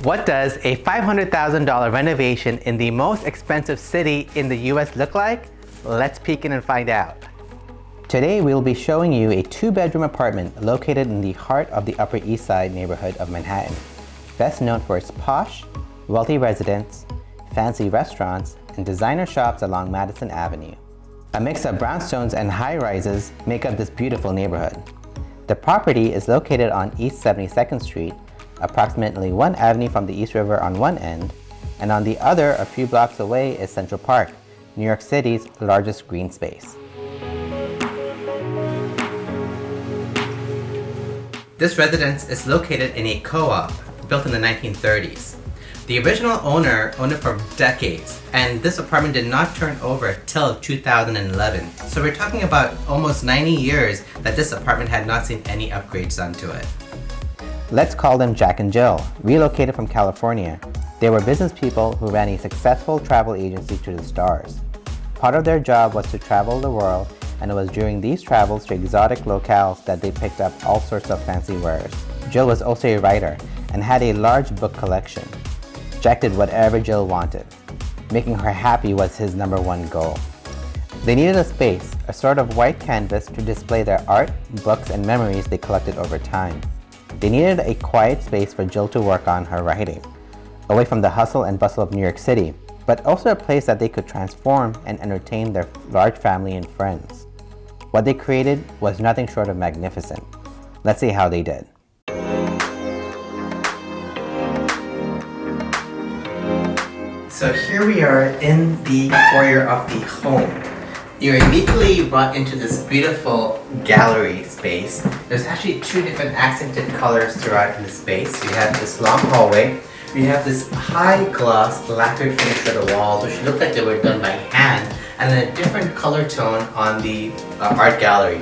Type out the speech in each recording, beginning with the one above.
What does a $500,000 renovation in the most expensive city in the US look like? Let's peek in and find out. Today we will be showing you a 2-bedroom apartment located in the heart of the Upper East Side neighborhood of Manhattan, best known for its posh, wealthy residents, fancy restaurants, and designer shops along Madison Avenue. A mix of brownstones and high-rises make up this beautiful neighborhood. The property is located on East 72nd Street, approximately 1 avenue from the East River on one end, and on the other, a few blocks away, is Central Park, New York City's largest green space. This residence is located in a co-op built in the 1930s. The original owner owned it for decades, and this apartment did not turn over till 2011. So we're talking about almost 90 years that this apartment had not seen any upgrades done to it. Let's call them Jack and Jill, relocated from California. They were business people who ran a successful travel agency to the stars. Part of their job was to travel the world, and it was during these travels to exotic locales that they picked up all sorts of fancy wares. Jill was also a writer and had a large book collection. Jack did whatever Jill wanted. Making her happy was his #1 goal. They needed a space, a sort of white canvas to display their art, books, and memories they collected over time. They needed a quiet space for Jill to work on her writing, away from the hustle and bustle of New York City, but also a place that they could transform and entertain their large family and friends. What they created was nothing short of magnificent. Let's see how they did. So here we are in the foyer of the home. You're immediately brought into this beautiful gallery space. There's actually 2 different accented colors throughout in the space. You have this long hallway. You have this high gloss lacquered finish for the walls, which look like they were done by hand, and then a different color tone on the art gallery.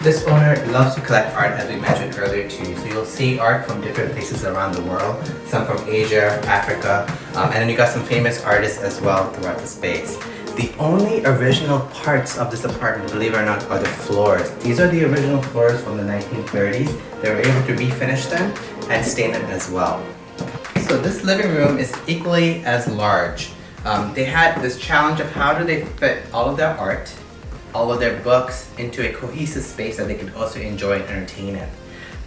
This owner loves to collect art, as we mentioned earlier too. So you'll see art from different places around the world, some from Asia, Africa, and then you got some famous artists as well throughout the space. The only original parts of this apartment, believe it or not, are the floors. These are the original floors from the 1930s. They were able to refinish them and stain them as well. So this living room is equally as large. They had this challenge of how do they fit all of their art, all of their books into a cohesive space that they could also enjoy and entertain in.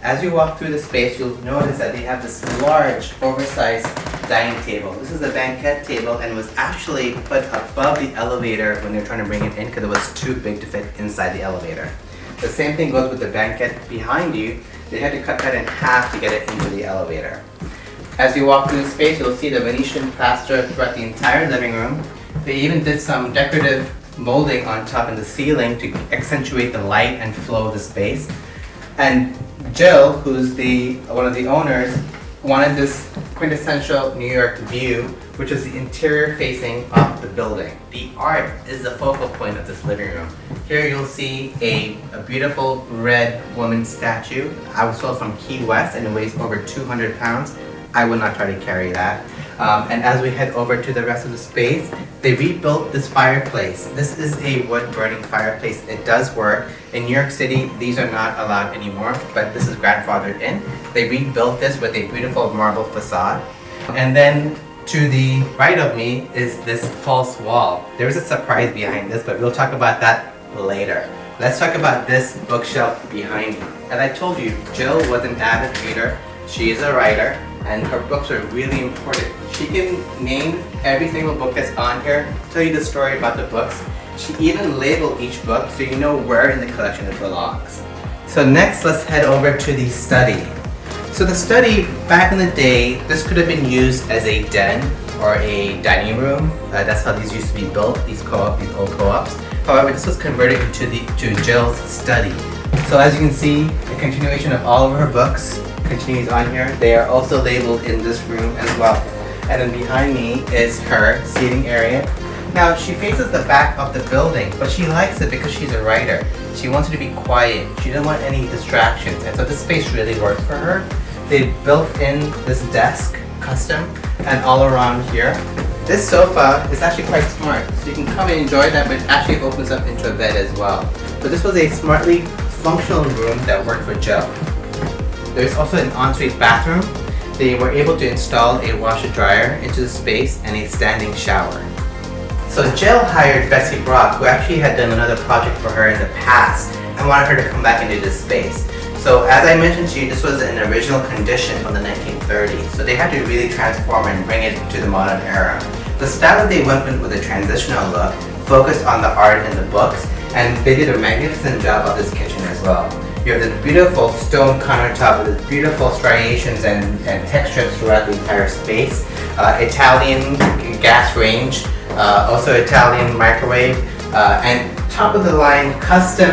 As you walk through the space, you'll notice that they have this large, oversized dining table. This is a banquet table and was actually put above the elevator when they were trying to bring it in because it was too big to fit inside the elevator. The same thing goes with the banquet behind you. They had to cut that in half to get it into the elevator. As you walk through the space, you'll see the Venetian plaster throughout the entire living room. They even did some decorative molding on top in the ceiling to accentuate the light and flow of the space. And Jill, who's one of the owners, wanted this quintessential New York view, which is the interior facing of the building. The art is the focal point of this living room. Here you'll see a beautiful red woman statue. I was told from Key West and it weighs over 200 pounds. I would not try to carry that. And as we head over to the rest of the space, they rebuilt this fireplace. This is a wood-burning fireplace. It does work. In New York City, these are not allowed anymore, but this is grandfathered in. They rebuilt this with a beautiful marble facade. And then to the right of me is this false wall. There's a surprise behind this, but we'll talk about that later. Let's talk about this bookshelf behind me. As I told you, Jill was an avid reader. She is a writer, and her books are really important. She can name every single book that's on here, tell you the story about the books. She even labeled each book so you know where in the collection it belongs. So next, let's head over to the study. So the study, back in the day, this could have been used as a den or a dining room. That's how these used to be built, these old co-ops. However, this was converted to Jill's study. So as you can see, a continuation of all of her books continues on here. They are also labeled in this room as well. And then behind me is her seating area. Now she faces the back of the building, but she likes it because she's a writer. She wants it to be quiet. She doesn't want any distractions, and so this space really works for her. They built in this desk, custom, and all around here. This sofa is actually quite smart, so you can come and enjoy that, but it actually opens up into a bed as well. So this was a smartly functional room that worked for Jill. There's also an ensuite bathroom. they were able to install a washer dryer into the space and a standing shower. So Jill hired Bessie Brock, who actually had done another project for her in the past and wanted her to come back into this space. So as I mentioned to you, this was an original condition from the 1930s, so they had to really transform and bring it to the modern era. The style that they went with a transitional look focused on the art in the books, and they did a magnificent job of this kitchen as well. You have this beautiful stone countertop with beautiful striations and textures throughout the entire space. Italian gas range, also Italian microwave, and top of the line custom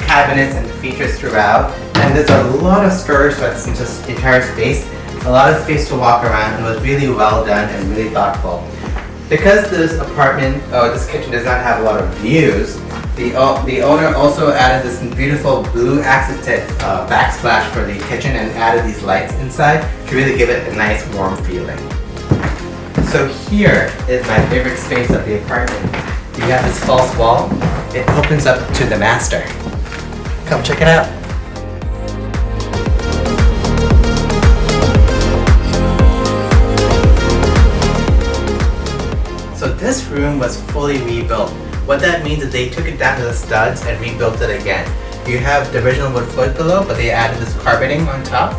cabinets and features throughout. And there's a lot of storage that's in this entire space, a lot of space to walk around. It was really well done and really thoughtful. Because this apartment, this kitchen does not have a lot of views, the owner also added this beautiful blue accented backsplash for the kitchen and added these lights inside to really give it a nice warm feeling. So here is my favorite space of the apartment. You have this false wall. It opens up to the master. Come check it out. So this room was fully rebuilt. What that means is they took it down to the studs and rebuilt it again. You have the original wood floor below, but they added this carpeting on top.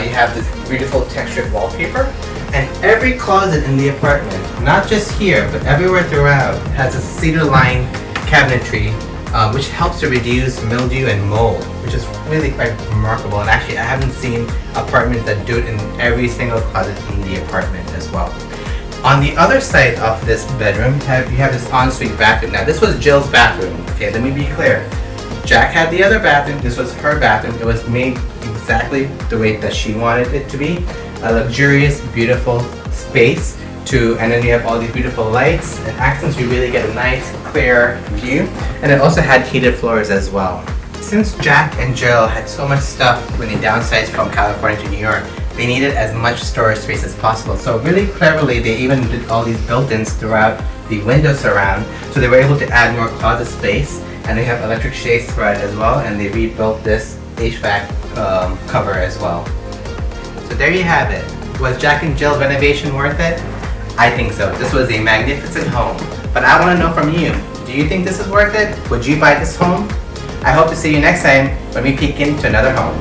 You have this beautiful textured wallpaper. And every closet in the apartment, not just here, but everywhere throughout, has a cedar-lined cabinetry, which helps to reduce mildew and mold, which is really quite remarkable. And actually, I haven't seen apartments that do it in every single closet in the apartment as well. On the other side of this bedroom, you have this ensuite bathroom. Now, this was Jill's bathroom. Okay, let me be clear. Jack had the other bathroom. This was her bathroom. It was made exactly the way that she wanted it to be. A luxurious, beautiful space and then you have all these beautiful lights and accents. You really get a nice, clear view. And it also had heated floors as well. Since Jack and Jill had so much stuff when they downsized from California to New York, they needed as much storage space as possible. So really cleverly, they even did all these built-ins throughout the window surround. So they were able to add more closet space, and they have electric shade thread as well, and they rebuilt this HVAC cover as well. So there you have it. Was Jack and Jill's renovation worth it? I think so. This was a magnificent home. But I want to know from you, do you think this is worth it? Would you buy this home? I hope to see you next time when we peek into another home.